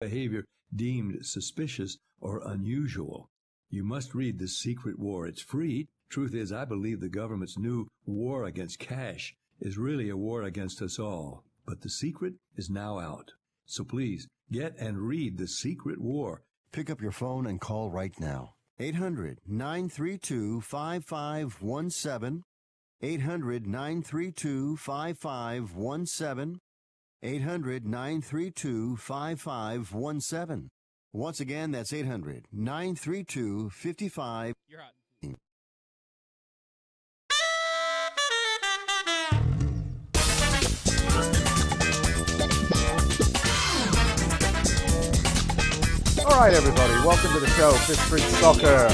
behavior deemed suspicious or unusual. You must read The Secret War. It's free. Truth is, I believe the government's new war against cash is really a war against us all. But The Secret is now out. So please, get and read The Secret War. Pick up your phone and call right now. 800-932-5517. 800-932-5517. 800-932-5517. Once again, that's 800-932-5517. You're hot. All right, everybody, welcome to the show, Fifth Street Soccer,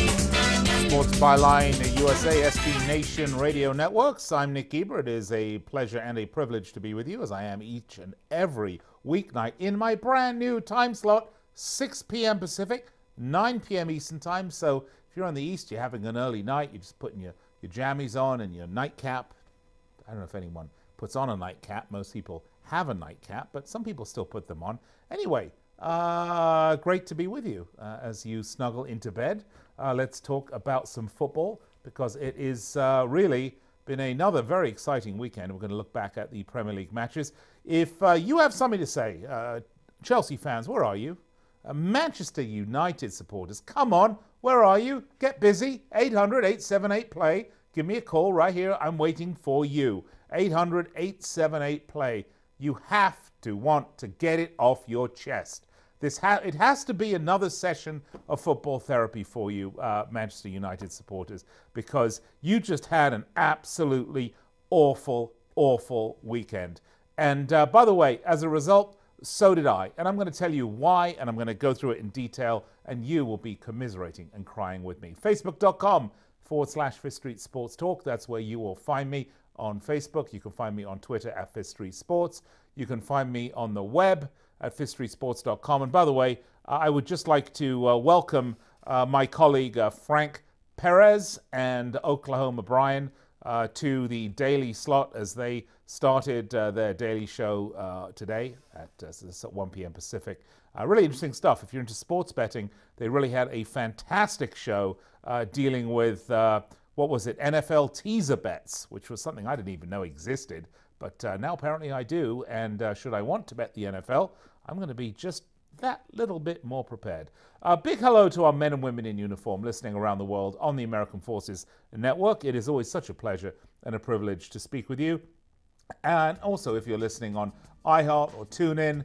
Sports Byline USA, SB Nation Radio Networks. I'm Nick Geber. It is a pleasure and a privilege to be with you, as I am each and every weeknight in my brand new time slot, 6 p.m. Pacific, 9 p.m. Eastern Time. So if you're on the East, you're having an early night, you're just putting your jammies on and your nightcap. I don't know if anyone puts on a nightcap. Most people have a nightcap, but some people still put them on. Anyway, great to be with you as you snuggle into bed. Let's talk about some football, because it is really been another very exciting weekend. We're going to look back at the Premier League matches. If you have something to say, Chelsea fans, where are you? Manchester United supporters, come on, where are you? Get busy. 800-878-PLAY. Give me a call right here. I'm waiting for you. 800-878-PLAY. You have to want to get it off your chest. It has to be another session of football therapy for you, Manchester United supporters, because you just had an absolutely awful, awful weekend. And by the way, as a result, so did I. And I'm going to tell you why, and I'm going to go through it in detail, and you will be commiserating and crying with me. Facebook.com/Fifth Street Sports Talk. That's where you will find me on Facebook. You can find me on Twitter at Fifth Street Sports. You can find me on the web at fifthstreetsports.com. And by the way, I would just like to welcome my colleague Frank Perez and Oklahoma Brian to the daily slot as they started their daily show today at 1 p.m. Pacific. Really interesting stuff. If you're into sports betting, they really had a fantastic show dealing with, what was it, NFL teaser bets, which was something I didn't even know existed. But now apparently I do, and should I want to bet the NFL, I'm going to be just that little bit more prepared. Big hello to our men and women in uniform listening around the world on the American Forces Network. It is always such a pleasure and a privilege to speak with you. And also, if you're listening on iHeart or TuneIn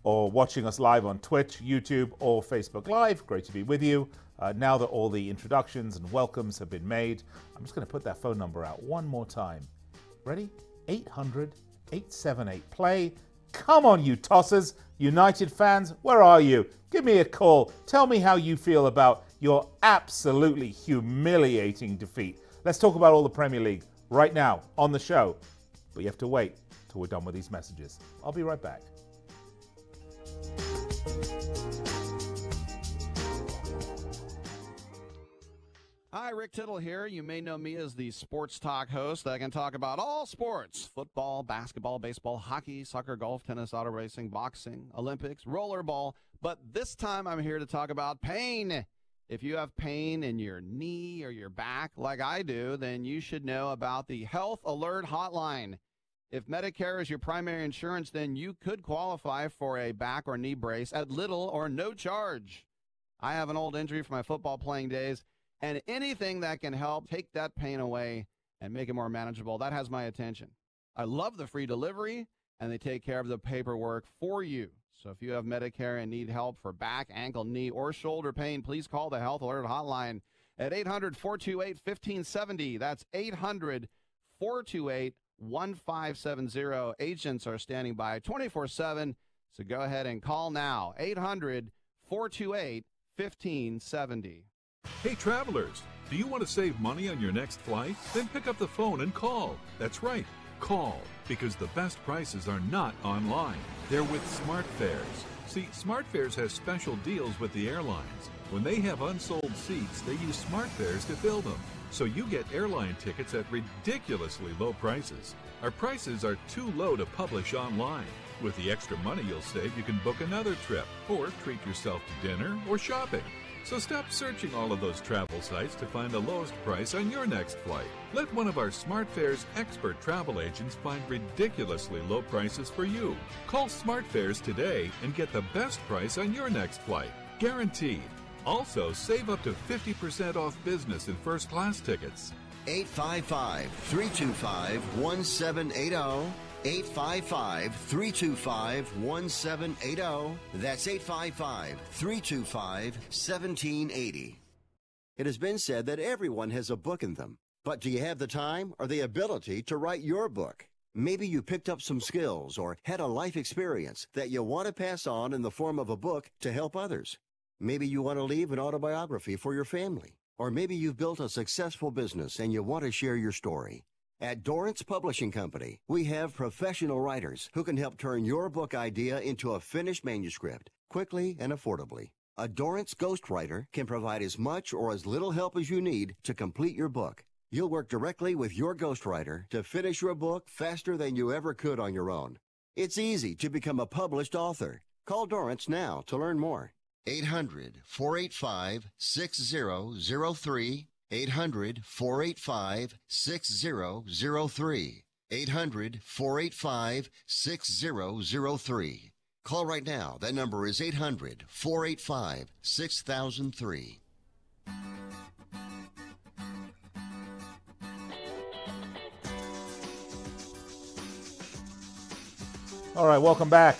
or watching us live on Twitch, YouTube, or Facebook Live, great to be with you. Now that all the introductions and welcomes have been made, I'm just going to put that phone number out one more time. Ready? 800-878-PLAY. Come on, you tossers. United fans, where are you? Give me a call. Tell me how you feel about your absolutely humiliating defeat. Let's talk about all the Premier League right now on the show. But you have to wait till we're done with these messages. I'll be right back. Hi, Rick Tittle here. You may know me as the Sports Talk host that can talk about all sports: football, basketball, baseball, hockey, soccer, golf, tennis, auto racing, boxing, Olympics, rollerball. But this time I'm here to talk about pain. If you have pain in your knee or your back like I do, then you should know about the Health Alert Hotline. If Medicare is your primary insurance, then you could qualify for a back or knee brace at little or no charge. I have an old injury from my football playing days, and anything that can help take that pain away and make it more manageable, that has my attention. I love the free delivery, and they take care of the paperwork for you. So if you have Medicare and need help for back, ankle, knee, or shoulder pain, please call the Health Alert Hotline at 800-428-1570. That's 800-428-1570. Agents are standing by 24/7, so go ahead and call now. 800-428-1570. Hey, travelers, do you want to save money on your next flight? Then pick up the phone and call. That's right, call, because the best prices are not online. They're with SmartFares. See, SmartFares has special deals with the airlines. When they have unsold seats, they use SmartFares to fill them. So you get airline tickets at ridiculously low prices. Our prices are too low to publish online. With the extra money you'll save, you can book another trip or treat yourself to dinner or shopping. So stop searching all of those travel sites to find the lowest price on your next flight. Let one of our SmartFares expert travel agents find ridiculously low prices for you. Call SmartFares today and get the best price on your next flight. Guaranteed. Also, save up to 50% off business and first class tickets. 855-325-1780. 855-325-1780. That's 855-325-1780. It has been said that everyone has a book in them. But do you have the time or the ability to write your book? Maybe you picked up some skills or had a life experience that you want to pass on in the form of a book to help others. Maybe you want to leave an autobiography for your family. Or maybe you've built a successful business and you want to share your story. At Dorrance Publishing Company, we have professional writers who can help turn your book idea into a finished manuscript quickly and affordably. A Dorrance ghostwriter can provide as much or as little help as you need to complete your book. You'll work directly with your ghostwriter to finish your book faster than you ever could on your own. It's easy to become a published author. Call Dorrance now to learn more. 800-485-6003. 800-485-6003. 800-485-6003. Call right now. That number is 800-485-6003. All right, welcome back.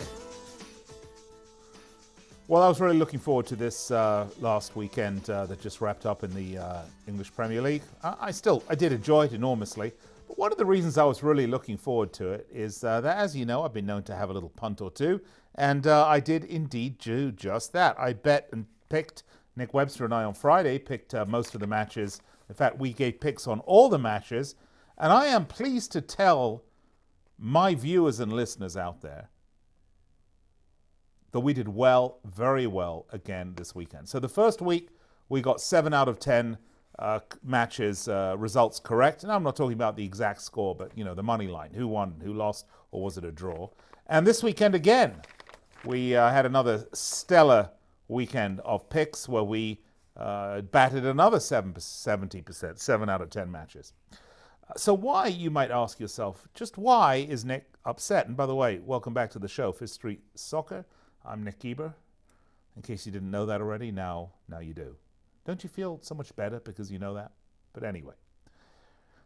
Well, I was really looking forward to this last weekend that just wrapped up in the English Premier League. I did enjoy it enormously. But one of the reasons I was really looking forward to it is that, as you know, I've been known to have a little punt or two. And I did indeed do just that. I bet and picked, Nick Webster and I on Friday picked most of the matches. In fact, we gave picks on all the matches. And I am pleased to tell my viewers and listeners out there that we did well, very well again this weekend. So the first week, we got 7 out of 10 matches, results correct. And I'm not talking about the exact score, but, you know, the money line, who won, who lost, or was it a draw? And this weekend again, we had another stellar weekend of picks where we batted another 70%, 7 out of 10 matches. So why, you might ask yourself, just why is Nick upset? And by the way, welcome back to the show, Fifth Street Soccer. I'm Nick Geber. In case you didn't know that already, now you do. Don't you feel so much better because you know that? But anyway.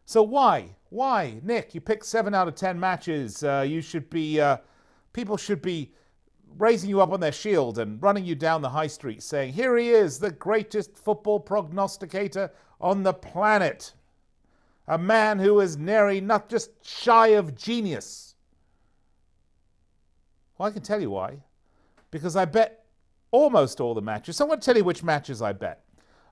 So why? Why? Nick, you picked 7 out of 10 matches. You should be, people should be raising you up on their shield and running you down the high street saying, here he is, the greatest football prognosticator on the planet. A man who is nearly not just shy of genius. Well, I can tell you why. Because I bet almost all the matches. So I'm going to tell you which matches I bet.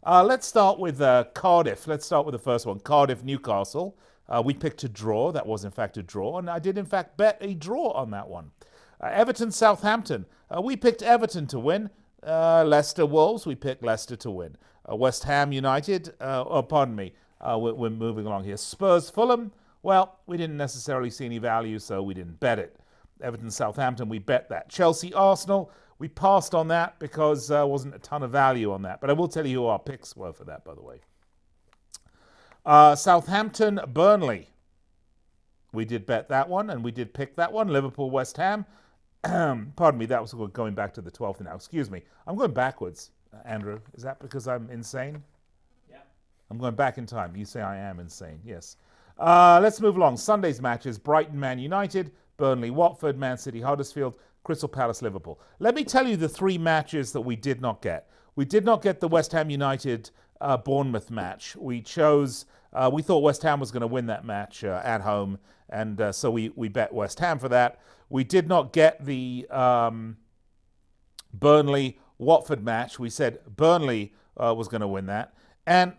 Let's start with Cardiff. Let's start with the first one, Cardiff-Newcastle. We picked a draw. That was, in fact, a draw. And I did, in fact, bet a draw on that one. Everton-Southampton. We picked Everton to win. Leicester-Wolves. We picked Leicester to win. West Ham United. We're moving along here. Spurs-Fulham. Well, we didn't necessarily see any value, so we didn't bet it. Everton-Southampton, we bet that. Chelsea-Arsenal, we passed on that because there wasn't a ton of value on that. But I will tell you who our picks were for that, by the way. Southampton-Burnley. We did bet that one, and we did pick that one. Liverpool-West Ham. Pardon me, that was going back to the 12th now. Excuse me. I'm going backwards, Andrew. Is that because I'm insane? Yeah. I'm going back in time. You say I am insane. Yes. Let's move along. Sunday's matches. Brighton-Man United. Burnley-Watford, Man City-Huddersfield, Crystal Palace-Liverpool. Let me tell you the 3 matches that we did not get. We did not get the West Ham United-Bournemouth match. We thought West Ham was going to win that match at home, and so we bet West Ham for that. We did not get the Burnley-Watford match. We said Burnley was going to win that. And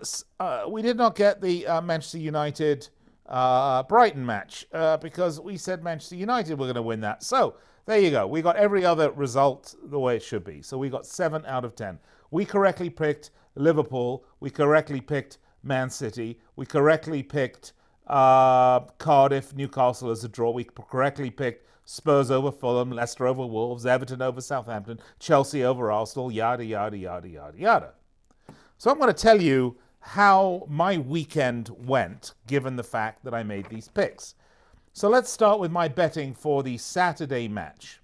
we did not get the Manchester United Brighton match because we said Manchester United were going to win that. So there you go. We got every other result the way it should be. So we got 7 out of 10. We correctly picked Liverpool. We correctly picked Man City. We correctly picked Cardiff, Newcastle as a draw. We correctly picked Spurs over Fulham, Leicester over Wolves, Everton over Southampton, Chelsea over Arsenal, yada, yada, yada, yada, yada. So I'm going to tell you how my weekend went, given the fact that I made these picks. So let's start with my betting for the Saturday match.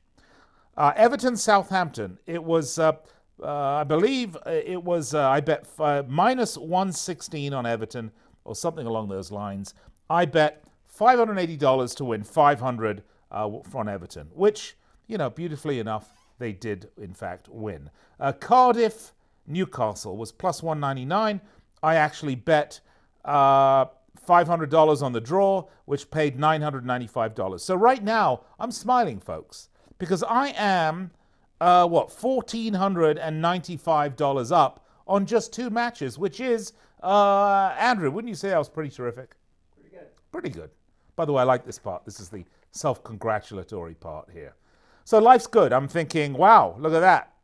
Everton-Southampton, it was, I believe it was, I bet minus 116 on Everton, or something along those lines. I bet $580 to win 500 on Everton, which, beautifully enough, they did, in fact, win. Cardiff-Newcastle was plus 199. I actually bet $500 on the draw, which paid $995. So right now, I'm smiling, folks, because I am, $1,495 up on just 2 matches, which is, Andrew, wouldn't you say that was pretty terrific? Pretty good. Pretty good. By the way, I like this part. This is the self-congratulatory part here. So life's good. I'm thinking, wow, look at that.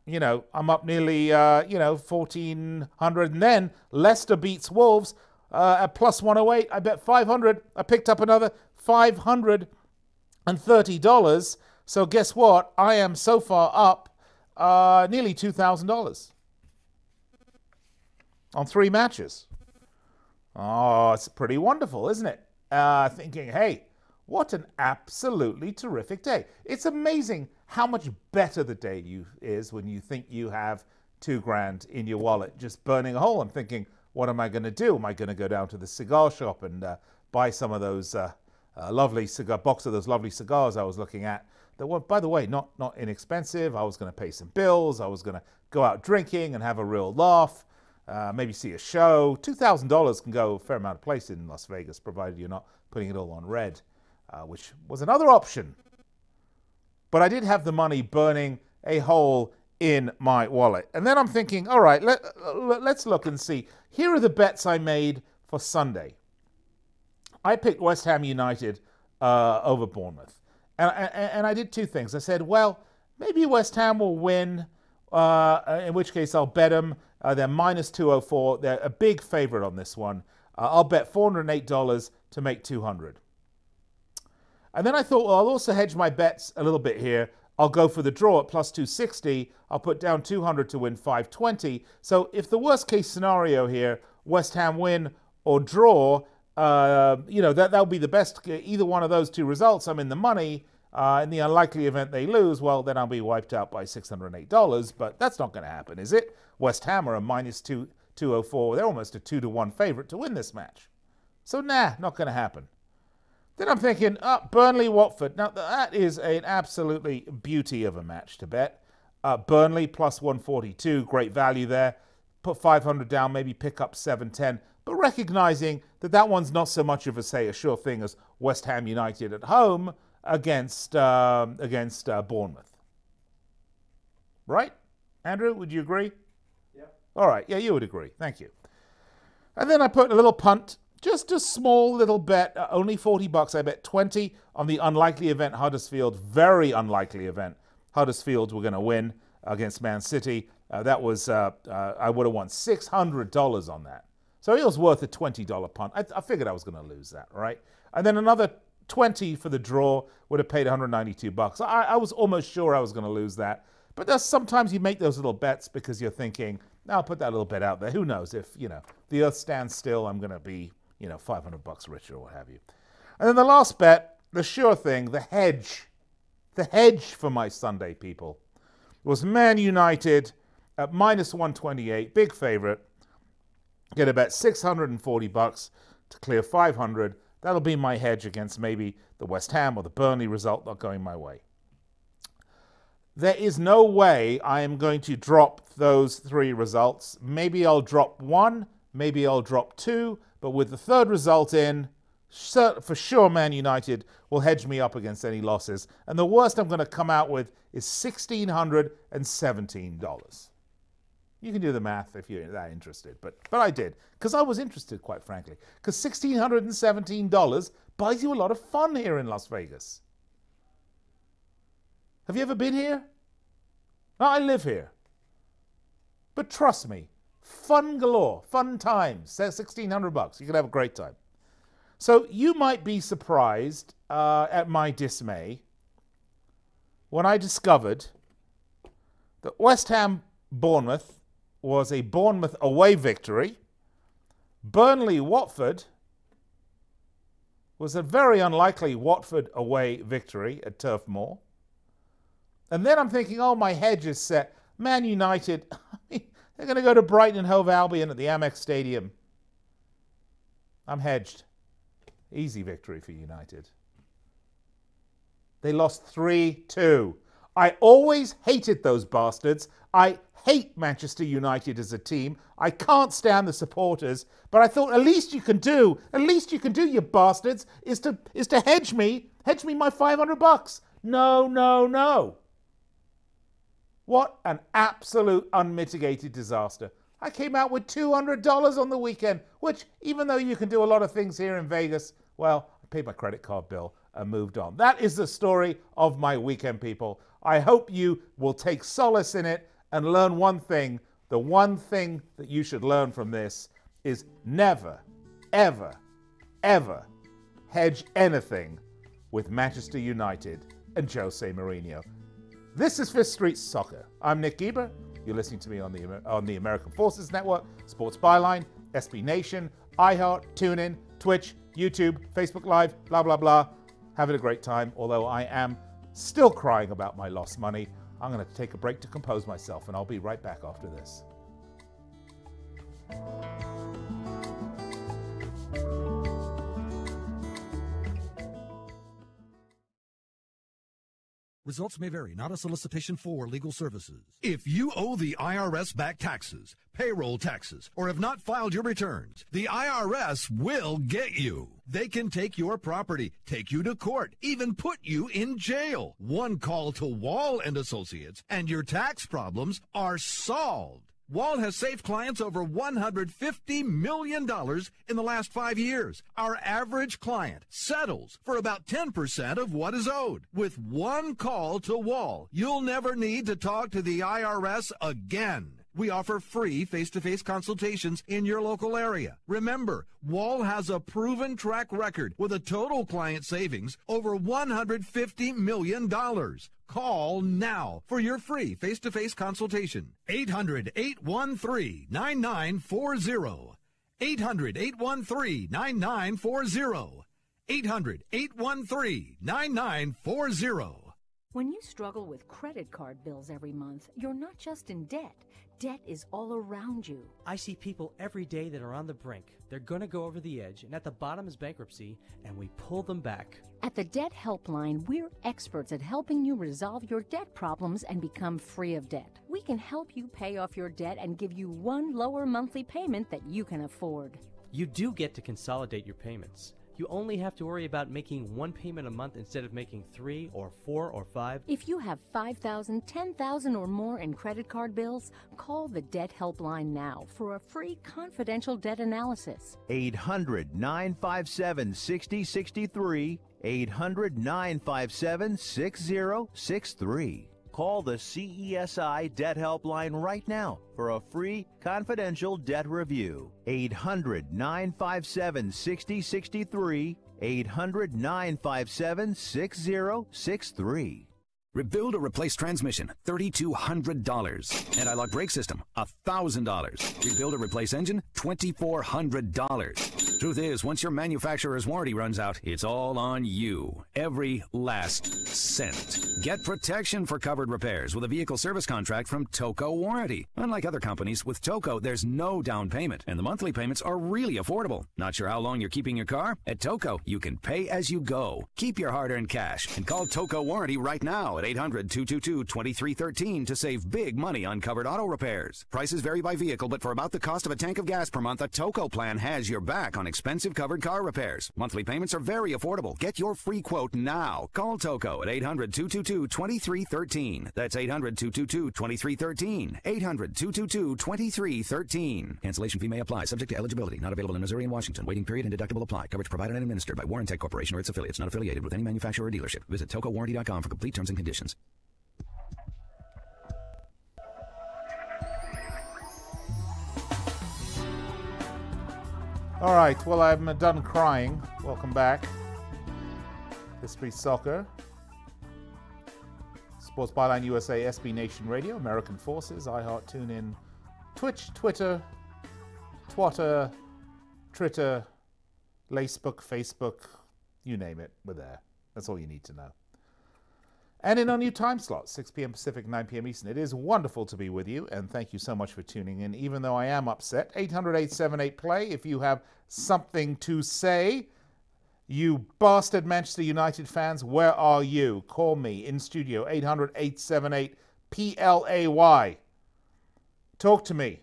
I'm up nearly, 1,400. And then Leicester beats Wolves at plus 108. I bet 500. I picked up another $530. So guess what? I am so far up nearly $2,000 on 3 matches. Oh, it's pretty wonderful, isn't it? Thinking, hey, what an absolutely terrific day. It's amazing how much better the day is when you think you have $2,000 in your wallet just burning a hole. I'm thinking, what am I going to do? Am I going to go down to the cigar shop and buy some of those lovely box of those lovely cigars I was looking at? That were, by the way, not inexpensive. I was going to pay some bills. I was going to go out drinking and have a real laugh. Maybe see a show. $2,000 can go a fair amount of places in Las Vegas, provided you're not putting it all on red, which was another option. But I did have the money burning a hole in my wallet. And then I'm thinking, all right, let's look and see. Here are the bets I made for Sunday. I picked West Ham United over Bournemouth. And I did 2 things. I said, well, maybe West Ham will win, in which case I'll bet them. They're minus 204. They're a big favorite on this one. I'll bet $408 to make 200. And then I thought, well, I'll also hedge my bets a little bit here. I'll go for the draw at plus 260. I'll put down 200 to win 520. So if the worst case scenario here, West Ham win or draw, that'll be the best. Either one of those 2 results, I'm in the money. In the unlikely event they lose, well, then I'll be wiped out by $608. But that's not going to happen, is it? West Ham are a minus 204. They're almost a 2-1 favorite to win this match. So, not going to happen. Then I'm thinking, Burnley-Watford. Now, that is an absolutely beauty of a match to bet. Burnley plus 142, great value there. Put 500 down, maybe pick up 710. But recognizing that one's not so much of a sure thing as West Ham United at home against Bournemouth. Right? Andrew, would you agree? Yep. All right. Yeah, you would agree. Thank you. And then I put a little punt. Just a small little bet, only $40. I bet 20 on the unlikely event Huddersfield, very unlikely event Huddersfield were going to win against Man City. That was, I would have won $600 on that. So it was worth a $20 punt. I figured I was going to lose that, right? And then another 20 for the draw would have paid $192. I was almost sure I was going to lose that. But there's sometimes you make those little bets because you're thinking, I'll put that little bet out there. Who knows if, the earth stands still, I'm going to be, $500 richer or what have you. And then the last bet, the sure thing, the hedge for my Sunday, people, was Man United at minus 128, big favorite. Get about $640 to clear 500. That'll be my hedge against maybe the West Ham or the Burnley result not going my way. There is no way I am going to drop those 3 results. Maybe I'll drop 1, maybe I'll drop 2, but with the 3rd result in, for sure Man United will hedge me up against any losses. And the worst I'm going to come out with is $1,617. You can do the math if you're that interested, but I did, because I was interested, quite frankly, because $1,617 buys you a lot of fun here in Las Vegas. Have you ever been here? No, I live here. But trust me, fun galore, fun times, $1,600. You can have a great time. So you might be surprised at my dismay when I discovered that West Ham Bournemouth was a Bournemouth away victory. Burnley Watford was a very unlikely Watford away victory at Turf Moor. And then I'm thinking, oh, my hedge is set. Man United, they're going to go to Brighton and Hove Albion at the Amex Stadium. I'm hedged. Easy victory for United. They lost 3-2. I always hated those bastards. I hate Manchester United as a team. I can't stand the supporters. But I thought, at least you can do, you bastards, is to hedge me my $500. No. What an absolute unmitigated disaster. I came out with $200 on the weekend, which, even though you can do a lot of things here in Vegas, well, I paid my credit card bill and moved on. That is the story of my weekend, people. I hope you will take solace in it and learn one thing. The one thing that you should learn from this is never, ever, ever hedge anything with Manchester United and Jose Mourinho. This is Fifth Street Soccer. I'm Nick Geber. You're listening to me on the American Forces Network, Sports Byline, SB Nation, iHeart, TuneIn, Twitch, YouTube, Facebook Live, blah, blah, blah. Having a great time, although I am still crying about my lost money. I'm going to take a break to compose myself, and I'll be right back after this. Results may vary, not a solicitation for legal services. If you owe the IRS back taxes, payroll taxes, or have not filed your returns, the IRS will get you. They can take your property, take you to court, even put you in jail. One call to Wall & Associates, and your tax problems are solved. Wall has saved clients over $150 million in the last 5 years. Our average client settles for about 10% of what is owed. With one call to Wall, you'll never need to talk to the IRS again. We offer free face-to-face consultations in your local area. Remember, Wall has a proven track record with a total client savings over $150 million. Call now for your free face-to-face consultation. 800-813-9940. 800-813-9940. 800-813-9940. When you struggle with credit card bills every month, you're not just in debt. Debt is all around you. I see people every day that are on the brink. They're going to go over the edge, and at the bottom is bankruptcy, and we pull them back. At the Debt Helpline, we're experts at helping you resolve your debt problems and become free of debt. We can help you pay off your debt and give you one lower monthly payment that you can afford. You do get to consolidate your payments. You only have to worry about making one payment a month instead of making 3 or 4 or 5. If you have $5,000, $10,000 or more in credit card bills, call the Debt Helpline now for a free confidential debt analysis. 800-957-6063. 800-957-6063. Call the CESI Debt Helpline right now for a free confidential debt review. 800-957-6063. 800-957-6063. Rebuild or replace transmission, $3,200. Anti-lock brake system, $1,000. Rebuild or replace engine, $2,400. Truth is, once your manufacturer's warranty runs out, it's all on you. Every last cent. Get protection for covered repairs with a vehicle service contract from Toco Warranty. Unlike other companies, with Toco, there's no down payment, and the monthly payments are really affordable. Not sure how long you're keeping your car? At Toco, you can pay as you go. Keep your hard-earned cash and call Toco Warranty right now at 800-222-2313 to save big money on covered auto repairs. Prices vary by vehicle, but for about the cost of a tank of gas per month, a Toco plan has your back on expensive covered car repairs. Monthly payments are very affordable. Get your free quote now. Call Toco at 800-222-2313. That's 800-222-2313. 800-222-2313. Cancellation fee may apply, subject to eligibility. Not available in Missouri and Washington. Waiting period and deductible apply. Coverage provided and administered by Warrantech Corporation or its affiliates. Not affiliated with any manufacturer or dealership. Visit TocoWarranty.com for complete terms and conditions. All right, well, I'm done crying. Welcome back. History Soccer. Sports Byline USA, SB Nation Radio, American Forces, iHeart, TuneIn, Twitch, Twitter, Twitter, Tritter, Lacebook, Facebook, you name it, we're there. That's all you need to know. And in our new time slot, 6 p.m. Pacific, 9 p.m. Eastern. It is wonderful to be with you, and thank you so much for tuning in, even though I am upset. 800-878-PLAY if you have something to say. You bastard Manchester United fans, where are you? Call me in studio, 800-878-PLAY. Talk to me.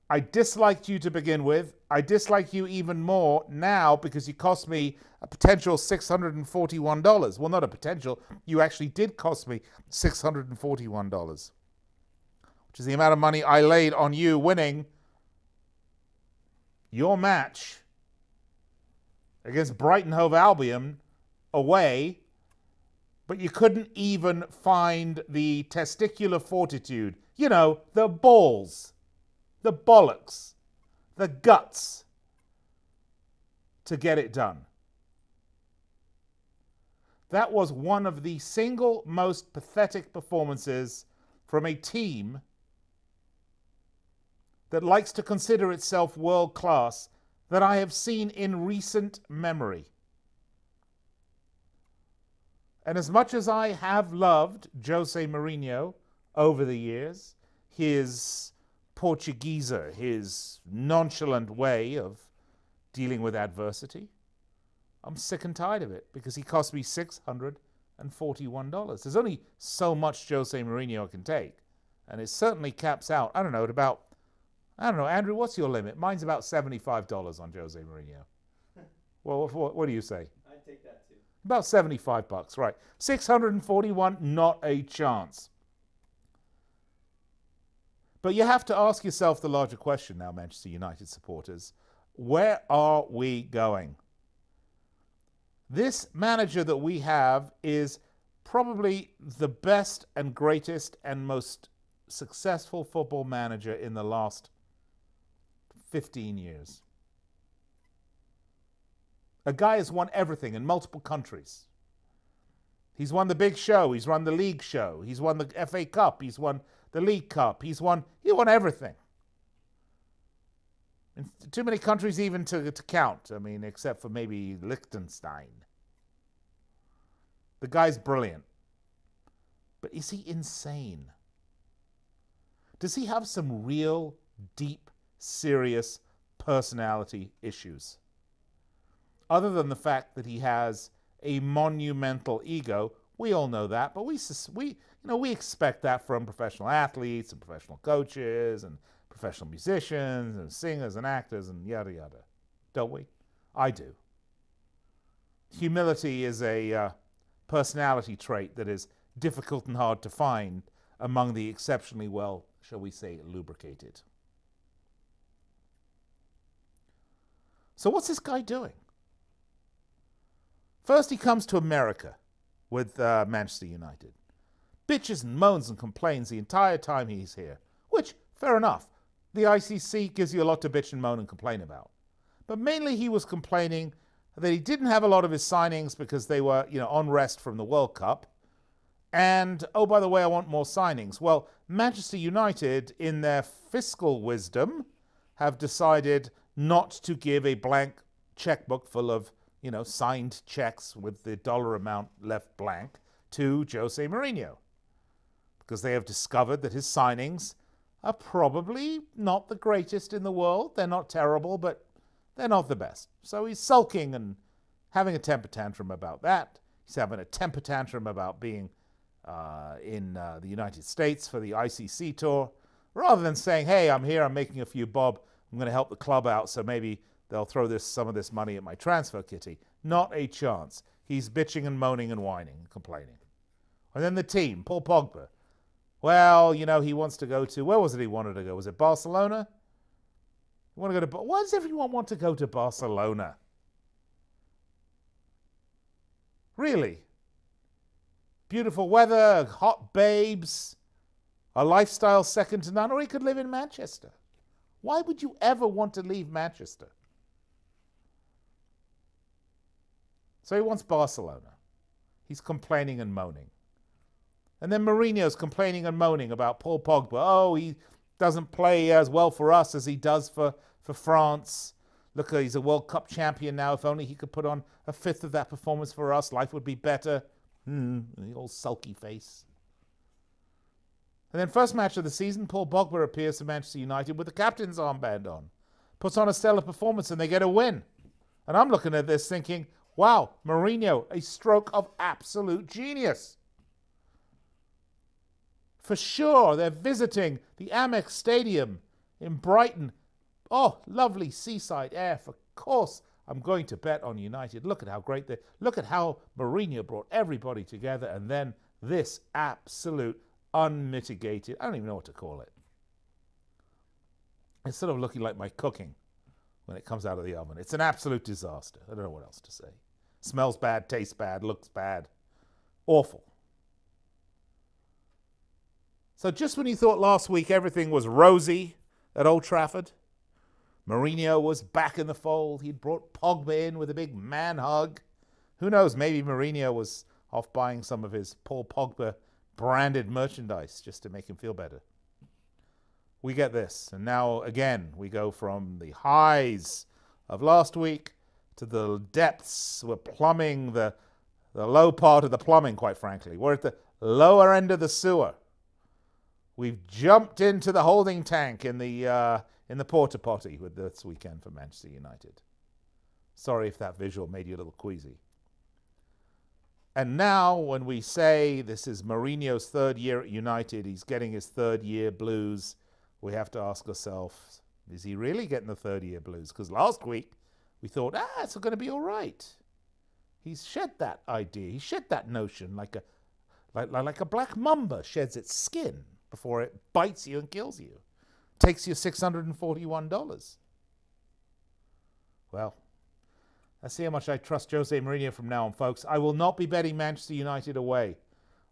I disliked you to begin with. I dislike you even more now because you cost me a potential $641. Well, not a potential. You actually did cost me $641, which is the amount of money I laid on you winning your match against Brighton Hove Albion away, but you couldn't even find the testicular fortitude, you know, the balls, the bollocks, the guts to get it done. That was one of the single most pathetic performances from a team that likes to consider itself world class that I have seen in recent memory. And as much as I have loved Jose Mourinho over the years, his Portugueser, his nonchalant way of dealing with adversity, I'm sick and tired of it because he cost me $641. There's only so much Jose Mourinho can take, and it certainly caps out, I don't know, at about, I don't know, Andrew, what's your limit? Mine's about $75 on Jose Mourinho. Well, what do you say? I'd take that too. About $75, right. 641, not a chance. But you have to ask yourself the larger question now, Manchester United supporters. Where are we going? This manager that we have is probably the best and greatest and most successful football manager in the last 15 years. A guy has won everything in multiple countries. He's won the big show. He's won the league show. He's won the FA Cup. He's won the League Cup. He won everything. In too many countries even to count. I mean, except for maybe Liechtenstein. The guy's brilliant. But is he insane? Does he have some real, deep, serious personality issues? Other than the fact that he has a monumental ego, we all know that, but we expect that from professional athletes and professional coaches and professional musicians and singers and actors and yada yada, don't we? I do. Humility is a personality trait that is difficult and hard to find among the exceptionally well, shall we say, lubricated. So what's this guy doing? First, he comes to America with Manchester United. Bitches and moans and complains the entire time he's here, which, fair enough. The ICC gives you a lot to bitch and moan and complain about. But mainly he was complaining that he didn't have a lot of his signings because they were, on rest from the World Cup. And, oh, by the way, I want more signings. Well, Manchester United, in their fiscal wisdom, have decided not to give a blank checkbook full of signed checks with the dollar amount left blank to Jose Mourinho, because they have discovered that his signings are probably not the greatest in the world. They're not terrible, but they're not the best. So he's sulking and having a temper tantrum about that. He's having a temper tantrum about being in the United States for the ICC tour, rather than saying, hey, I'm here, I'm making a few bob, I'm going to help the club out, so maybe they'll throw some of this money at my transfer kitty. Not a chance. He's bitching and moaning and whining and complaining. And then the team, Paul Pogba. Well, he wants to go to, where was it he wanted to go? Was it Barcelona? Why does everyone want to go to Barcelona? Really? Beautiful weather, hot babes, a lifestyle second to none, or he could live in Manchester. Why would you ever want to leave Manchester? So he wants Barcelona. He's complaining and moaning. And then Mourinho's complaining and moaning about Paul Pogba. Oh, he doesn't play as well for us as he does for France. Look, he's a World Cup champion now. If only he could put on a fifth of that performance for us, life would be better. The old sulky face. And then first match of the season, Paul Pogba appears for Manchester United with the captain's armband on. Puts on a stellar performance and they get a win. And I'm looking at this thinking, wow, Mourinho, a stroke of absolute genius. For sure, they're visiting the Amex Stadium in Brighton. Oh, lovely seaside air. Of course, I'm going to bet on United. Look at how great they... Look at how Mourinho brought everybody together. And then this absolute unmitigated... I don't even know what to call it. It's sort of looking like my cooking when it comes out of the oven. It's an absolute disaster. I don't know what else to say. Smells bad, tastes bad, looks bad. Awful. So just when you thought last week everything was rosy at Old Trafford, Mourinho was back in the fold. He'd brought Pogba in with a big man hug. Who knows, maybe Mourinho was off buying some of his Paul Pogba branded merchandise just to make him feel better. We get this, and now again we go from the highs of last week to the depths. We're plumbing the low part of the plumbing, quite frankly. We're at the lower end of the sewer. We've jumped into the holding tank in the porta potty with this weekend for Manchester United. Sorry if that visual made you a little queasy. And now when we say this is Mourinho's third year at United, he's getting his third year blues, we have to ask ourselves, is he really getting the third year blues? Because last week we thought, it's going to be all right. He's shed that idea. He shed that notion like a black mamba sheds its skin before it bites you and kills you. Takes you $641. Well, let's see how much I trust Jose Mourinho from now on, folks. I will not be betting Manchester United away.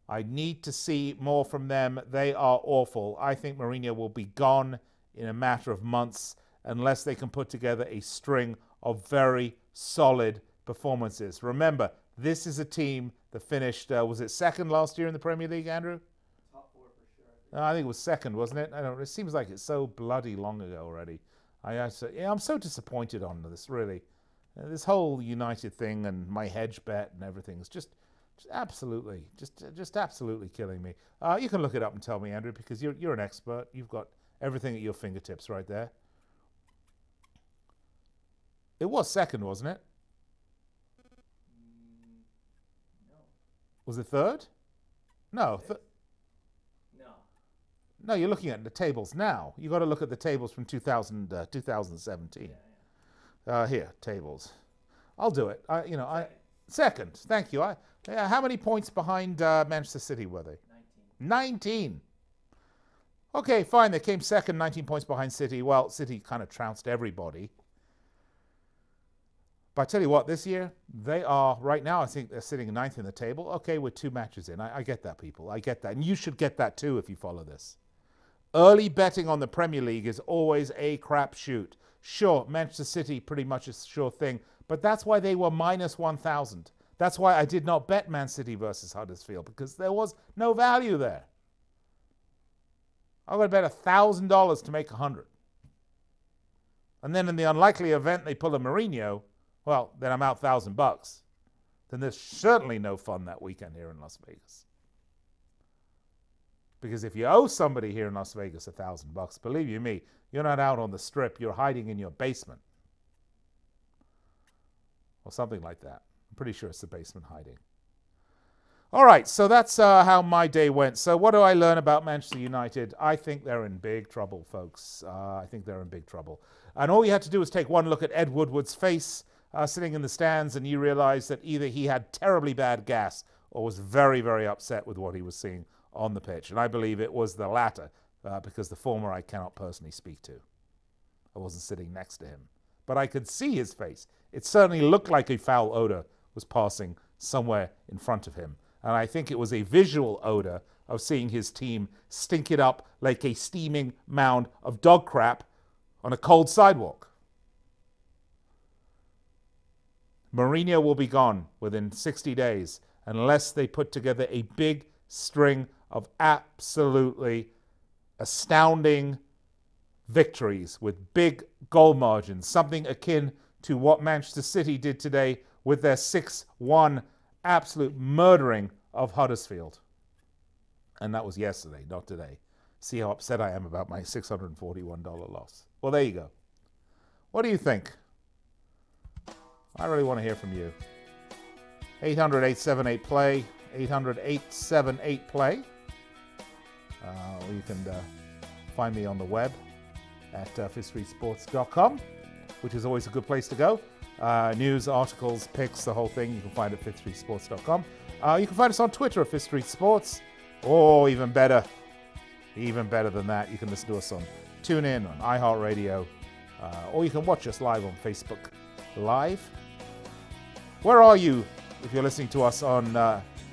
I need to see more from them. They are awful. I think Mourinho will be gone in a matter of months unless they can put together a string of very solid performances. Remember, this is a team that finished, was it second last year in the Premier League, Andrew? Top four for sure. I think it was second, wasn't it? I don't. It seems like it's so bloody long ago already. I'm so disappointed on this, really. This whole United thing and my hedge bet and everything is just absolutely killing me. You can look it up and tell me, Andrew, because you're an expert. You've got everything at your fingertips right there. It was second, wasn't it? No. Was it third? No. No, you're looking at the tables now. You've got to look at the tables from 2017. Here, tables. I'll do it. Second. Thank you. How many points behind Manchester City were they? 19. Okay, fine. They came second, 19 points behind City. Well, City kind of trounced everybody. But I tell you what, this year, they are, right now, I think they're sitting ninth in the table. Okay, we're 2 matches in. I get that, people. I get that. And you should get that, too, if you follow this. Early betting on the Premier League is always a crapshoot. Sure, Manchester City pretty much is a sure thing, but that's why they were minus 1,000. That's why I did not bet Man City versus Huddersfield, because there was no value there. I would bet $1,000 to make 100. And then in the unlikely event they pull a Mourinho, well, then I'm out $1,000. Then there's certainly no fun that weekend here in Las Vegas. Because if you owe somebody here in Las Vegas $1,000, believe you me, you're not out on the strip. You're hiding in your basement. Or something like that. I'm pretty sure it's the basement hiding. All right, so that's how my day went. So what do I learn about Manchester United? I think they're in big trouble, folks. I think they're in big trouble. And all you had to do was take one look at Ed Woodward's face sitting in the stands, and you realize that either he had terribly bad gas or was very, very upset with what he was seeing on the pitch. And I believe it was the latter, because the former I cannot personally speak to. I wasn't sitting next to him. But I could see his face. It certainly looked like a foul odor was passing somewhere in front of him. And I think it was a visual odor of seeing his team stink it up like a steaming mound of dog crap on a cold sidewalk. Mourinho will be gone within 60 days unless they put together a big string of absolutely astounding victories with big goal margins, something akin to what Manchester City did today with their 6-1 absolute murdering of Huddersfield. And that was yesterday, not today. See how upset I am about my $641 loss. Well, there you go. What do you think? I really want to hear from you. 800-878-PLAY, 800-878-PLAY. Or you can find me on the web at fifthstreetsports.com, which is always a good place to go. News, articles, picks, the whole thing, you can find at fifthstreetsports.com. You can find us on Twitter at Fifth Street Sports, or even better than that, you can listen to us on TuneIn, on iHeartRadio, or you can watch us live on Facebook Live. Where are you if you're listening to us on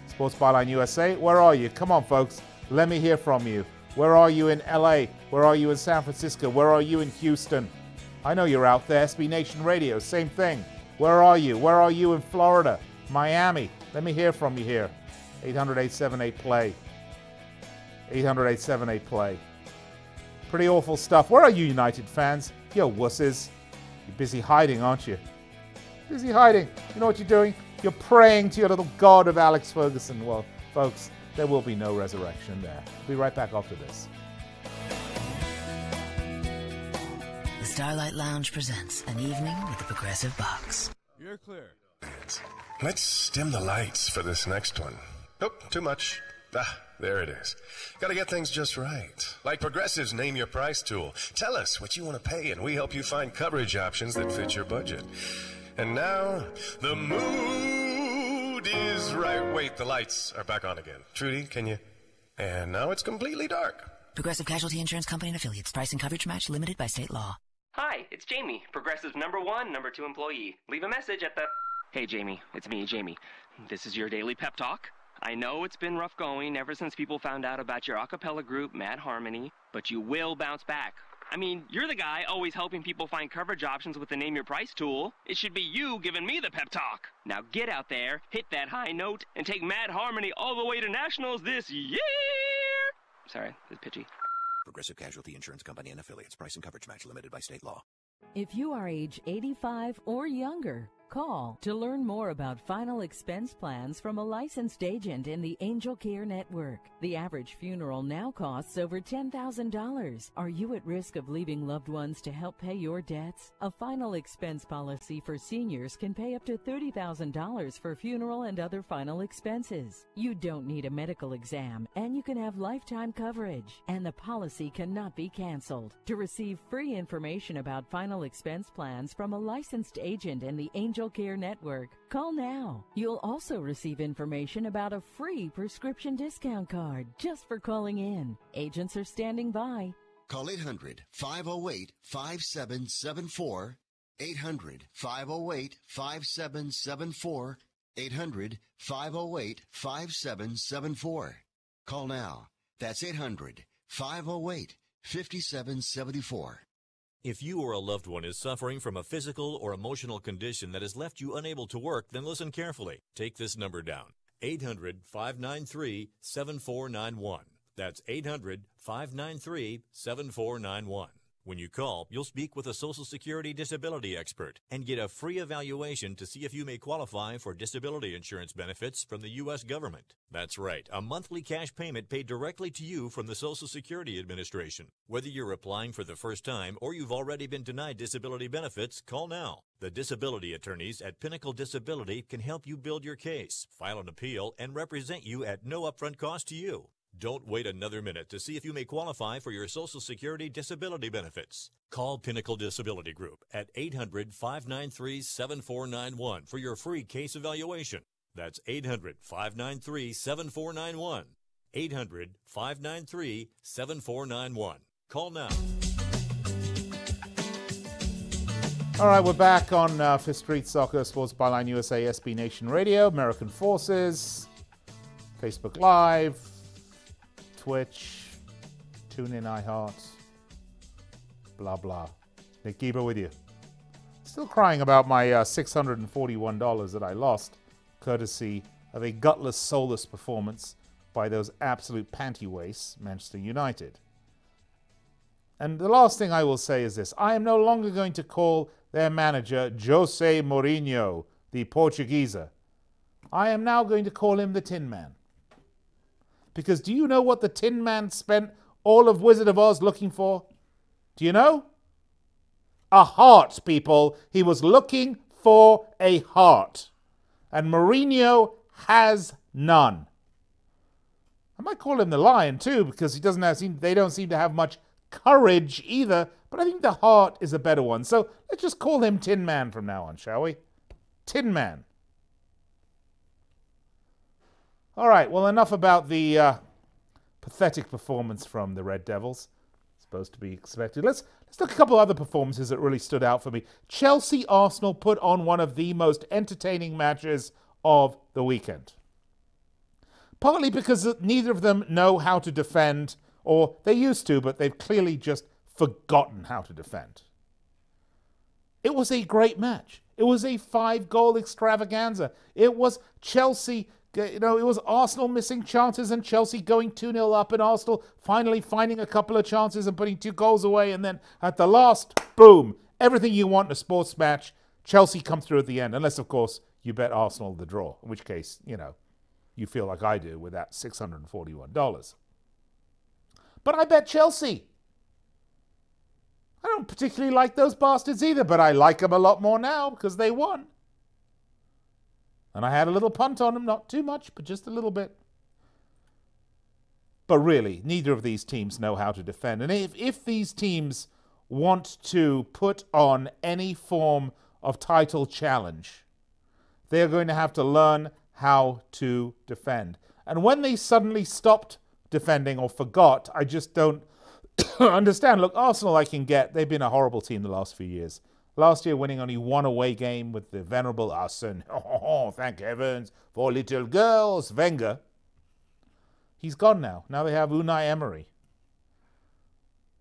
Sports Byline USA? Where are you? Come on, folks. Let me hear from you. Where are you in LA? Where are you in San Francisco? Where are you in Houston? I know you're out there. SB Nation Radio, same thing. Where are you? Where are you in Florida? Miami? Let me hear from you here. 800-878-PLAY. 800-878-PLAY. Pretty awful stuff. Where are you, United fans? You wusses. You're busy hiding, aren't you? Busy hiding. You know what you're doing? You're praying to your little god of Alex Ferguson. Well, folks, there will be no resurrection there. We'll be right back after this. The Starlight Lounge presents An Evening with the Progressive Box. You're clear. Let's dim the lights for this next one. Nope, too much. There it is. Gotta get things just right. Like Progressive's Name Your Price tool. Tell us what you want to pay, and we help you find coverage options that fit your budget. And now, the mood is right. Wait, the lights are back on again. Trudy, can you? And now it's completely dark. Progressive Casualty Insurance Company and Affiliates. Price and coverage match limited by state law. Hi, it's Jamie, Progressive's #1, #2 employee. Leave a message at the... Hey, Jamie, it's me, Jamie. This is your daily pep talk. I know it's been rough going ever since people found out about your a cappella group, Mad Harmony, but you will bounce back. I mean, you're the guy always helping people find coverage options with the Name Your Price tool. It should be you giving me the pep talk. Now get out there, hit that high note, and take Mad Harmony all the way to nationals this year! Sorry, it's pitchy. Progressive Casualty Insurance Company and Affiliates. Price and coverage match limited by state law. If you are age 85 or younger, call to learn more about final expense plans from a licensed agent in the Angel Care Network. The average funeral now costs over $10,000. Are you at risk of leaving loved ones to help pay your debts? A final expense policy for seniors can pay up to $30,000 for funeral and other final expenses. You don't need a medical exam, and you can have lifetime coverage, and the policy cannot be canceled. To receive free information about final expense plans from a licensed agent in the Angel Care Network, call now. You'll also receive information about a free prescription discount card just for calling in. Agents are standing by. Call 800-508-5774. 800-508-5774. 800-508-5774. Call now. That's 800-508-5774. If you or a loved one is suffering from a physical or emotional condition that has left you unable to work, then listen carefully. Take this number down. 800-593-7491. That's 800-593-7491. When you call, you'll speak with a Social Security disability expert and get a free evaluation to see if you may qualify for disability insurance benefits from the U.S. government. That's right, a monthly cash payment paid directly to you from the Social Security Administration. Whether you're applying for the first time or you've already been denied disability benefits, call now. The disability attorneys at Pinnacle Disability can help you build your case, file an appeal, and represent you at no upfront cost to you. Don't wait another minute to see if you may qualify for your Social Security disability benefits. Call Pinnacle Disability Group at 800-593-7491 for your free case evaluation. That's 800-593-7491. 800-593-7491. Call now. All right, we're back on Fifth Street Soccer, Sports Byline USA, SB Nation Radio, American Forces, Facebook Live, Twitch, TuneIn, iHeart, blah, blah. Nick Geber with you. Still crying about my $641 that I lost, courtesy of a gutless, soulless performance by those absolute panty wastes, Manchester United. And the last thing I will say is this. I am no longer going to call their manager Jose Mourinho, the Portuguesa. I am now going to call him the Tin Man. Because do you know what the Tin Man spent all of Wizard of Oz looking for? Do you know? A heart, people. He was looking for a heart. And Mourinho has none. I might call him the Lion too, because they don't seem to have much courage either, but I think the heart is a better one. So let's just call him Tin Man from now on, shall we? Tin Man. All right, well, enough about the pathetic performance from the Red Devils. Supposed to be expected. Let's look at a couple of other performances that really stood out for me. Chelsea-Arsenal put on one of the most entertaining matches of the weekend. Partly because neither of them know how to defend, or they used to, but they've clearly just forgotten how to defend. It was a great match. It was a 5-goal extravaganza. It was Chelsea, it was Arsenal missing chances and Chelsea going 2-0 up, and Arsenal finally finding a couple of chances and putting 2 goals away, and then at the last, boom, everything you want in a sports match, Chelsea come through at the end, unless, of course, you bet Arsenal the draw, in which case, you feel like I do with that $641. But I bet Chelsea. I don't particularly like those bastards either, but I like them a lot more now because they won. And I had a little punt on them, not too much, but just a little bit. But really, neither of these teams know how to defend. And if these teams want to put on any form of title challenge, they're going to have to learn how to defend. And when they suddenly stopped defending or forgot, I just don't understand. Look, Arsenal I can get. They've been a horrible team the last few years. Last year winning only one away game with the venerable Arsene. Oh, thank heavens for little girls. Wenger. He's gone now. Now they have Unai Emery,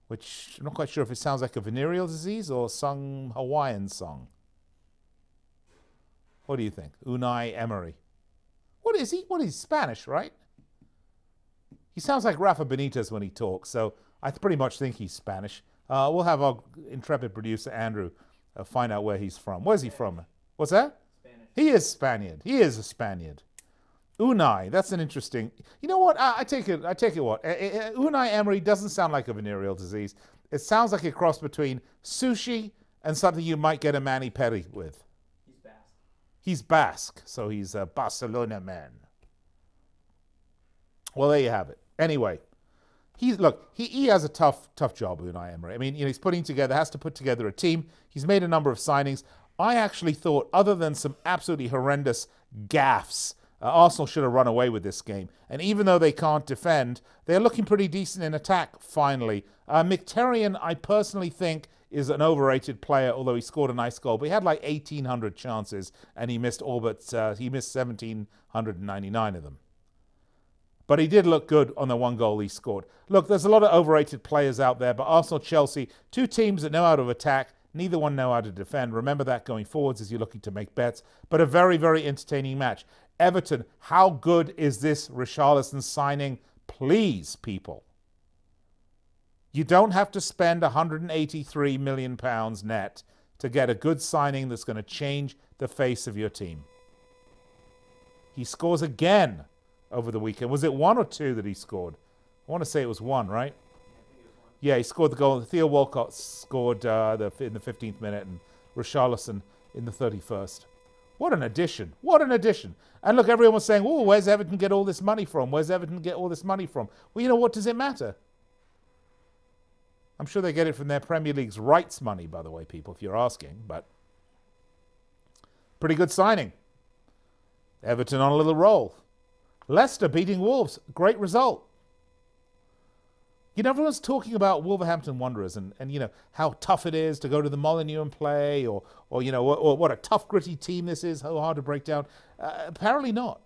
which I'm not quite sure if it sounds like a venereal disease or some Hawaiian song. What do you think? Unai Emery. What is he? What is he? Spanish, right? He sounds like Rafa Benitez when he talks, so I pretty much think he's Spanish. We'll have our intrepid producer, Andrew, find out where he's from. Where's he from? What's that? Spanish. He is Spaniard. He is a Spaniard. Unai, that's an interesting... You know what? I take it what? Unai Emery doesn't sound like a venereal disease. It sounds like a cross between sushi and something you might get a mani-pedi with. He's Basque, so he's a Barcelona man. Well, there you have it. Anyway, he has a tough job, Unai Emery. I mean, he's has to put together a team. He's made a number of signings. I actually thought, other than some absolutely horrendous gaffes, Arsenal should have run away with this game. And even though they can't defend, they're looking pretty decent in attack, finally. Mkhitaryan, I personally think, is an overrated player, although he scored a nice goal. But he had like 1,800 chances, and he missed 1,799 of them. But he did look good on the one goal he scored. Look, there's a lot of overrated players out there, but Arsenal, Chelsea, two teams that know how to attack, neither one know how to defend. Remember that going forwards as you're looking to make bets. But a very, very entertaining match. Everton, how good is this Richarlison signing? Please, people. You don't have to spend £183 million net to get a good signing that's going to change the face of your team. He scores again over the weekend. Was it 1 or 2 that he scored? I want to say it was 1, right? Yeah, he scored the goal. Theo Walcott scored in the 15th minute and Richarlison in the 31st. What an addition. What an addition. And look, everyone was saying, oh, where's Everton get all this money from? Where's Everton get all this money from? Well, what does it matter? I'm sure they get it from their Premier League's rights money, by the way, people, if you're asking. But pretty good signing. Everton on a little roll. Leicester beating Wolves. Great result. Everyone's talking about Wolverhampton Wanderers and how tough it is to go to the Molineux and play or what a tough, gritty team this is, how hard to break down. Apparently not.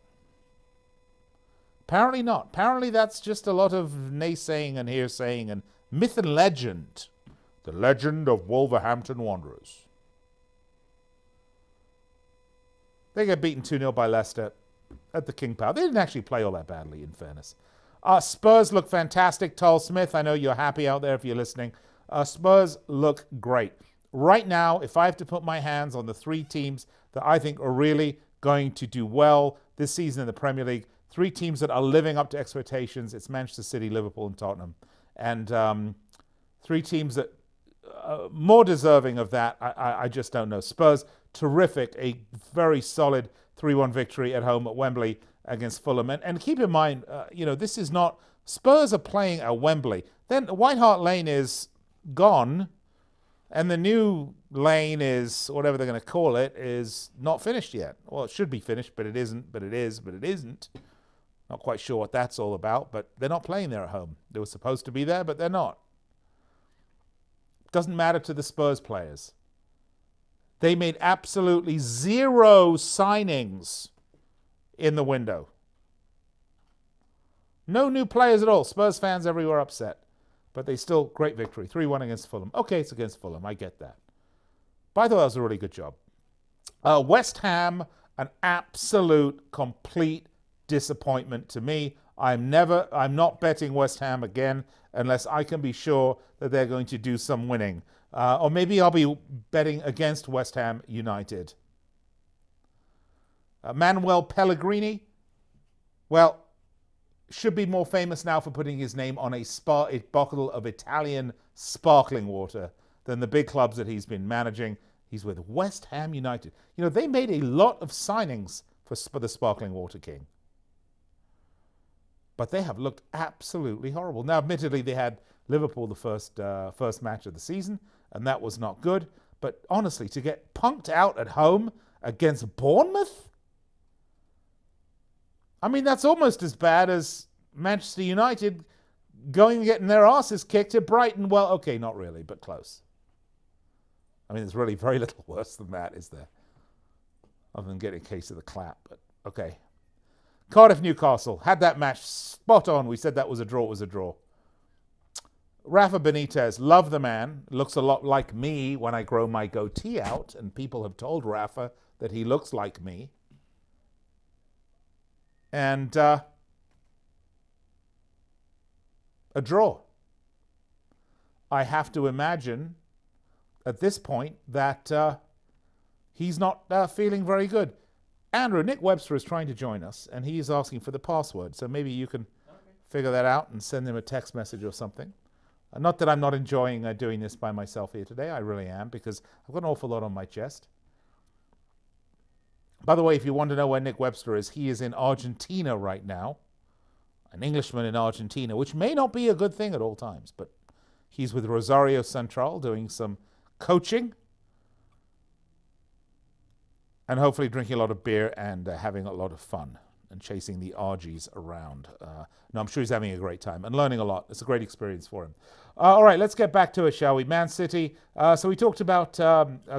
Apparently not. Apparently that's just a lot of naysaying and hearsaying and myth and legend. The legend of Wolverhampton Wanderers. They get beaten 2-0 by Leicester. at the King Power. They didn't actually play all that badly, in fairness. Spurs look fantastic. Tull Smith, I know you're happy out there if you're listening. Spurs look great. Right now, if I have to put my hands on the 3 teams that I think are really going to do well this season in the Premier League, 3 teams that are living up to expectations, it's Manchester City, Liverpool, and Tottenham. And 3 teams that are more deserving of that, I just don't know. Spurs, terrific, a very solid 3-1 victory at home at Wembley against Fulham. And keep in mind, this is not... Spurs are playing at Wembley. Then White Hart Lane is gone, and the new lane is, whatever they're going to call it, is not finished yet. Well, it should be finished, but it isn't, but it is, but it isn't. Not quite sure what that's all about, but they're not playing there at home. They were supposed to be there, but they're not. Doesn't matter to the Spurs players. They made absolutely 0 signings in the window. No new players at all. Spurs fans everywhere upset. But they still, great victory. 3-1 against Fulham. Okay, it's against Fulham. I get that. But I thought that was a really good job. West Ham, an absolute, complete disappointment to me. I'm not betting West Ham again unless I can be sure that they're going to do some winning. Or maybe I'll be betting against West Ham United. Manuel Pellegrini, well, should be more famous now for putting his name on a bottle of Italian sparkling water than the big clubs that he's been managing. He's with West Ham United. They made a lot of signings for the sparkling water king. But they have looked absolutely horrible. Now, admittedly, they had Liverpool the first match of the season, and that was not good. But honestly, to get punked out at home against Bournemouth? I mean, that's almost as bad as Manchester United going and getting their asses kicked at Brighton. Well, okay, not really, but close. I mean, there's really very little worse than that, is there? Other than getting a case of the clap, but okay. Cardiff Newcastle had that match spot on. We said that was a draw. It was a draw. Rafa Benitez, love the man. Looks a lot like me when I grow my goatee out, and people have told Rafa that he looks like me. And a draw. I have to imagine at this point that he's not feeling very good. Andrew, Nick Webster is trying to join us, and he is asking for the password. So maybe you can figure that out and send him a text message or something. Not that I'm not enjoying doing this by myself here today. I really am, because I've got an awful lot on my chest. By the way, if you want to know where Nick Webster is, he is in Argentina right now. An Englishman in Argentina, which may not be a good thing at all times, but he's with Rosario Central doing some coaching and hopefully drinking a lot of beer and having a lot of fun and chasing the RGs around. No, I'm sure he's having a great time and learning a lot. It's a great experience for him. All right, let's get back to it, shall we? Man City. So we talked about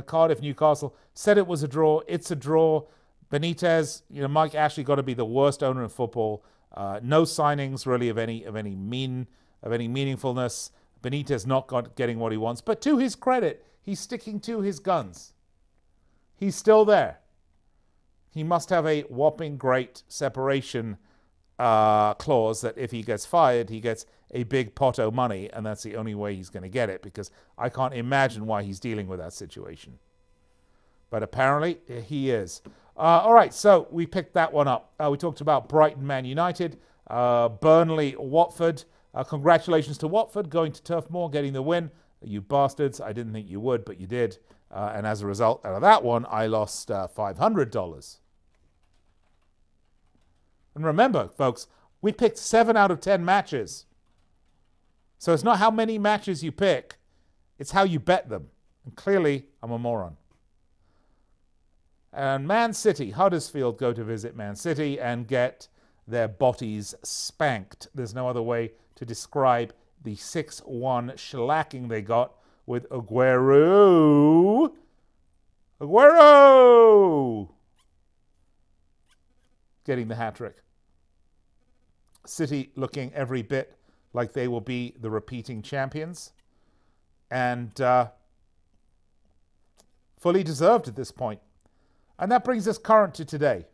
Cardiff, Newcastle. Said it was a draw. It's a draw. Benitez, Mike Ashley got to be the worst owner in football. No signings really of any meaningfulness. Benitez not getting what he wants. But to his credit, he's sticking to his guns. He's still there. He must have a whopping great separation clause that if he gets fired, he gets a big pot of money, and that's the only way he's going to get it, because I can't imagine why he's dealing with that situation. But apparently, he is. All right, so we picked that one up. We talked about Brighton, Man United, Burnley, Watford. Congratulations to Watford going to Turf Moor, getting the win. You bastards. I didn't think you would, but you did. And as a result out of that one, I lost $500. And remember, folks, we picked 7 out of 10 matches. So it's not how many matches you pick, it's how you bet them. And clearly, I'm a moron. And Man City, Huddersfield go to visit Man City and get their botties spanked. There's no other way to describe the 6-1 shellacking they got with Aguero. Getting the hat-trick. City looking every bit like they will be the repeating champions. And fully deserved at this point. And that brings us current to today.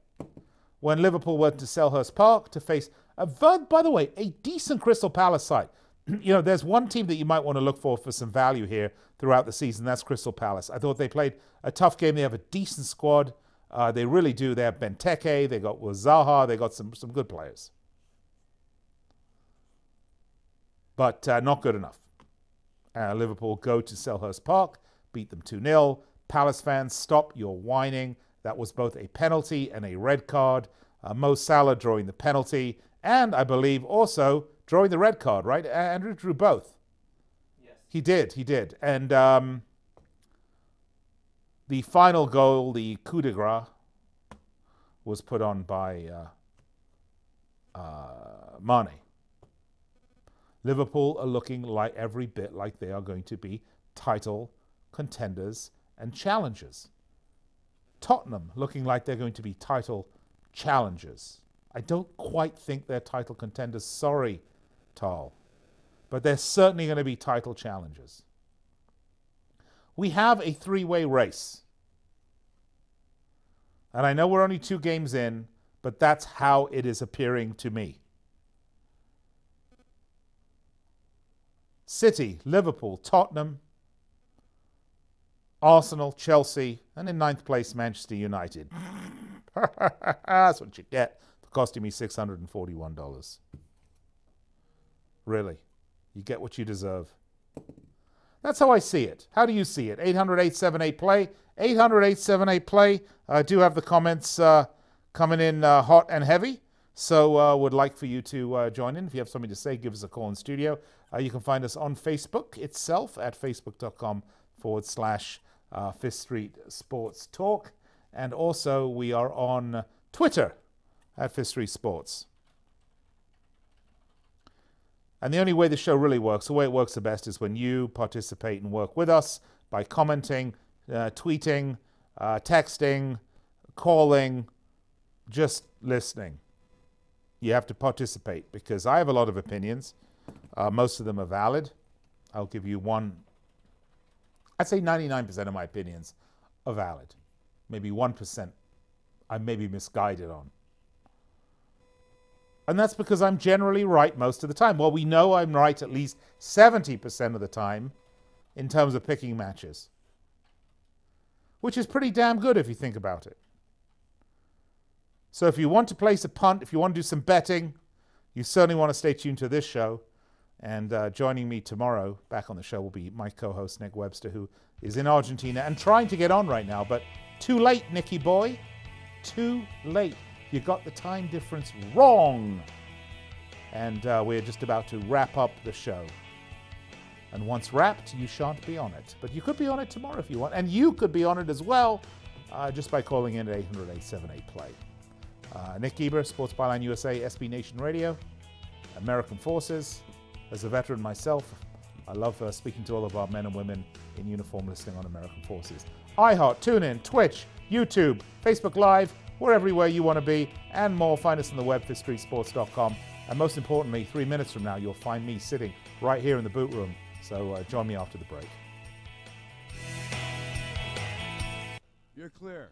when Liverpool went to Selhurst Park to face, by the way, a decent Crystal Palace side. There's one team that you might want to look for some value here throughout the season. That's Crystal Palace. I thought they played a tough game. They have a decent squad. They really do. They have Benteke. They got Zaha. They got some good players. But not good enough. Liverpool go to Selhurst Park, beat them 2-0. Palace fans, stop your whining. That was both a penalty and a red card. Mo Salah drawing the penalty, and I believe also drawing the red card, right? Andrew drew both. Yes. He did. And the final goal, the coup de grace, was put on by Mane. Liverpool are looking like every bit like they are going to be title contenders and challengers. Tottenham looking like they're going to be title challengers. I don't quite think they're title contenders. Sorry, Tal. But they're certainly going to be title challengers. We have a three-way race. And I know we're only 2 games in, but that's how it is appearing to me. City, Liverpool, Tottenham, Arsenal, Chelsea, and in 9th place, Manchester United. That's what you get for costing me $641. Really. You get what you deserve. That's how I see it. How do you see it? 800-878-PLAY. 800-878-PLAY. I do have the comments coming in hot and heavy. So would like for you to join in. If you have something to say, give us a call in studio. You can find us on Facebook itself at facebook.com/Fifth Street Sports Talk. And also we are on Twitter at Fifth Street Sports. And the only way the show really works, the way it works the best, is when you participate and work with us by commenting, tweeting, texting, calling, just listening. You have to participate because I have a lot of opinions. Most of them are valid. I'll give you one. I'd say 99% of my opinions are valid. Maybe 1% I may be misguided on. And that's because I'm generally right most of the time. Well, we know I'm right at least 70% of the time in terms of picking matches. Which is pretty damn good if you think about it. So if you want to place a punt, if you want to do some betting, you certainly want to stay tuned to this show. And joining me tomorrow, back on the show, will be my co-host, Nick Webster, who is in Argentina and trying to get on right now. But too late, Nicky boy. Too late. You got the time difference wrong. And we're just about to wrap up the show. And once wrapped, you shan't be on it. But you could be on it tomorrow if you want. And you could be on it as well just by calling in at 800-878-PLAY. Nick Eber, Sports Byline USA, SB Nation Radio, American Forces. As a veteran myself, I love speaking to all of our men and women in uniform listening on American Forces. iHeart, TuneIn, Twitch, YouTube, Facebook Live, we're everywhere you want to be, and more. Find us on the web, fifthstreetsports.com. And most importantly, 3 minutes from now, you'll find me sitting right here in the boot room. So join me after the break. You're clear.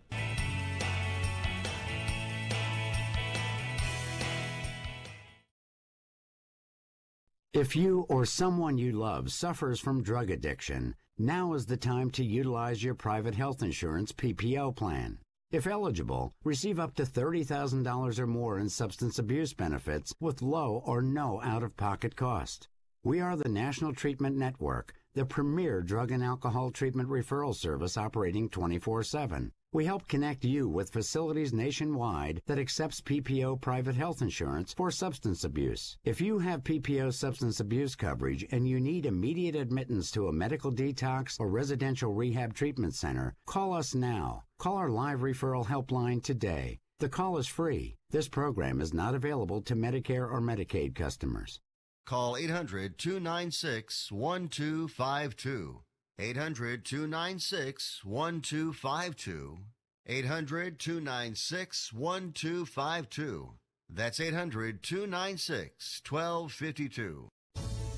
If you or someone you love suffers from drug addiction, now is the time to utilize your private health insurance PPO plan. If eligible, receive up to $30,000 or more in substance abuse benefits with low or no out-of-pocket cost. We are the National Treatment Network, the premier drug and alcohol treatment referral service operating 24/7. We help connect you with facilities nationwide that accepts PPO private health insurance for substance abuse. If you have PPO substance abuse coverage and you need immediate admittance to a medical detox or residential rehab treatment center, call us now. Call our live referral helpline today. The call is free. This program is not available to Medicare or Medicaid customers. Call 800-296-1252. 800-296-1252. 800-296-1252. That's 800-296-1252.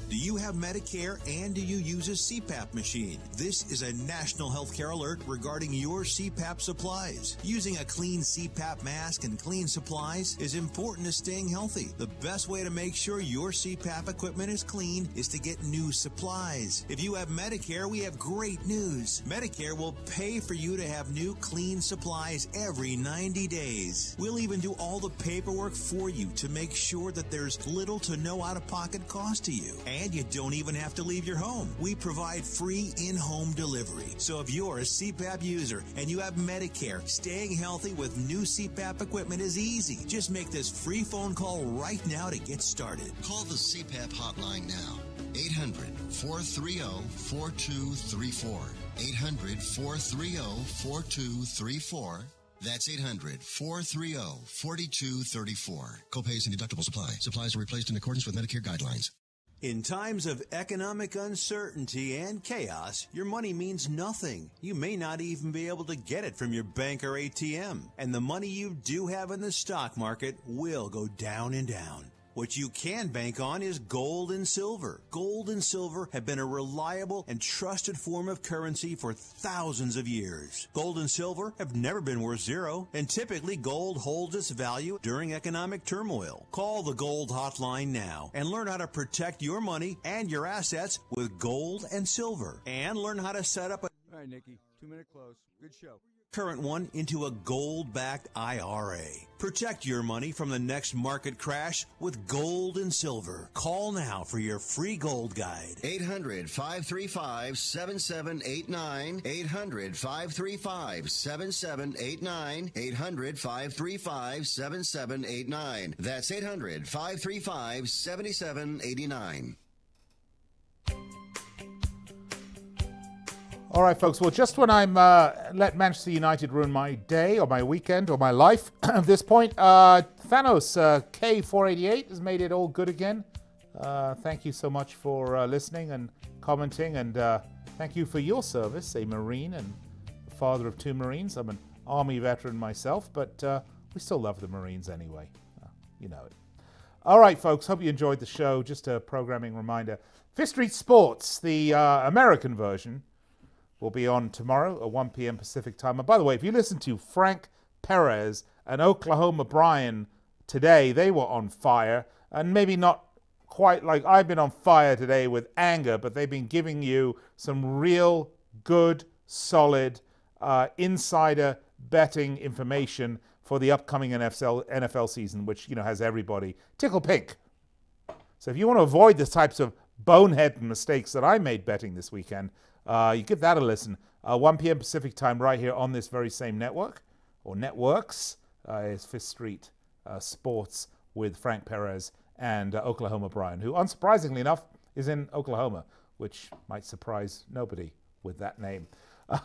Do you have Medicare and do you use a CPAP machine? This is a national healthcare alert regarding your CPAP supplies. Using a clean CPAP mask and clean supplies is important to staying healthy. The best way to make sure your CPAP equipment is clean is to get new supplies. If you have Medicare, we have great news. Medicare will pay for you to have new clean supplies every 90 days. We'll even do all the paperwork for you to make sure that there's little to no out-of-pocket cost to you. And you don't even have to leave your home. We provide free in-home delivery. So if you're a CPAP user and you have Medicare, staying healthy with new CPAP equipment is easy. Just make this free phone call right now to get started. Call the CPAP hotline now. 800-430-4234. 800-430-4234. That's 800-430-4234. Copays and deductibles apply. Supplies are replaced in accordance with Medicare guidelines. In times of economic uncertainty and chaos, your money means nothing. You may not even be able to get it from your bank or ATM. And the money you do have in the stock market will go down and down. What you can bank on is gold and silver. Gold and silver have been a reliable and trusted form of currency for thousands of years. Gold and silver have never been worth zero, and typically gold holds its value during economic turmoil. Call the Gold Hotline now and learn how to protect your money and your assets with gold and silver. And learn how to set up a All right, Nikki, 2-minute close. Good show. current one into a gold-backed IRA. Protect your money from the next market crash with gold and silver. Call now for your free gold guide. 800-535-7789. 800-535-7789. 800-535-7789. That's 800-535-7789. All right, folks. Well, just when I'm let Manchester United ruin my day or my weekend or my life at this point, Thanos K488 has made it all good again. Thank you so much for listening and commenting, and thank you for your service, a Marine and father of 2 Marines. I'm an Army veteran myself, but we still love the Marines anyway. You know it. All right, folks. Hope you enjoyed the show. Just a programming reminder. Fifth Street Sports, the American version, will be on tomorrow at 1 p.m. Pacific time. And by the way, if you listen to Frank Perez and Oklahoma Brian today, they were on fire. And maybe not quite like I've been on fire today with anger, but they've been giving you some real good, solid, insider betting information for the upcoming NFL season, which, you know, has everybody tickle pink. So if you want to avoid the types of bonehead mistakes that I made betting this weekend, you give that a listen. 1 p.m. Pacific time right here on this very same network, or networks, is Fifth Street Sports with Frank Perez and Oklahoma Brian, who, unsurprisingly enough, is in Oklahoma, which might surprise nobody with that name.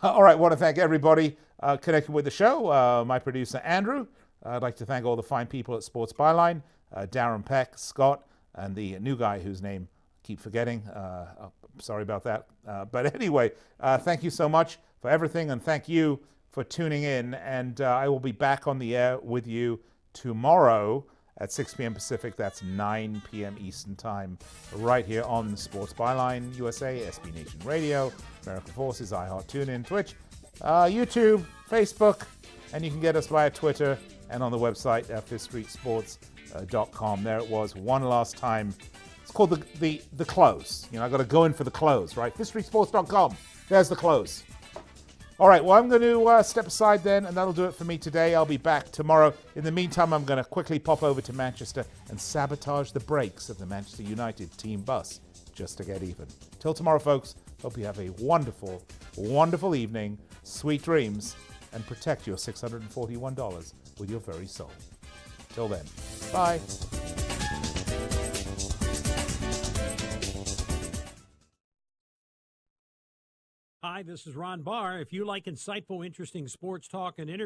All right, I want to thank everybody connected with the show. My producer, Andrew. I'd like to thank all the fine people at Sports Byline, Darren Peck, Scott, and the new guy whose name I keep forgetting. Sorry about that. But anyway, thank you so much for everything, and thank you for tuning in. And I will be back on the air with you tomorrow at 6 p.m. Pacific. That's 9 p.m. Eastern Time, right here on Sports Byline USA, SB Nation Radio, American Forces, iHeart, TuneIn, Twitch, YouTube, Facebook, and you can get us via Twitter and on the website at fifthstreetsports.com. There it was one last time. It's called the close. You know, I got to go in for the close, right? fifthstreetsports.com. There's the close. All right, well, I'm going to step aside then, and that'll do it for me today. I'll be back tomorrow. In the meantime, I'm going to quickly pop over to Manchester and sabotage the brakes of the Manchester United team bus just to get even. Till tomorrow, folks, hope you have a wonderful, wonderful evening, sweet dreams, and protect your $641 with your very soul. Till then, bye. Hi, this is Ron Barr. If you like insightful, interesting sports talk and interviews,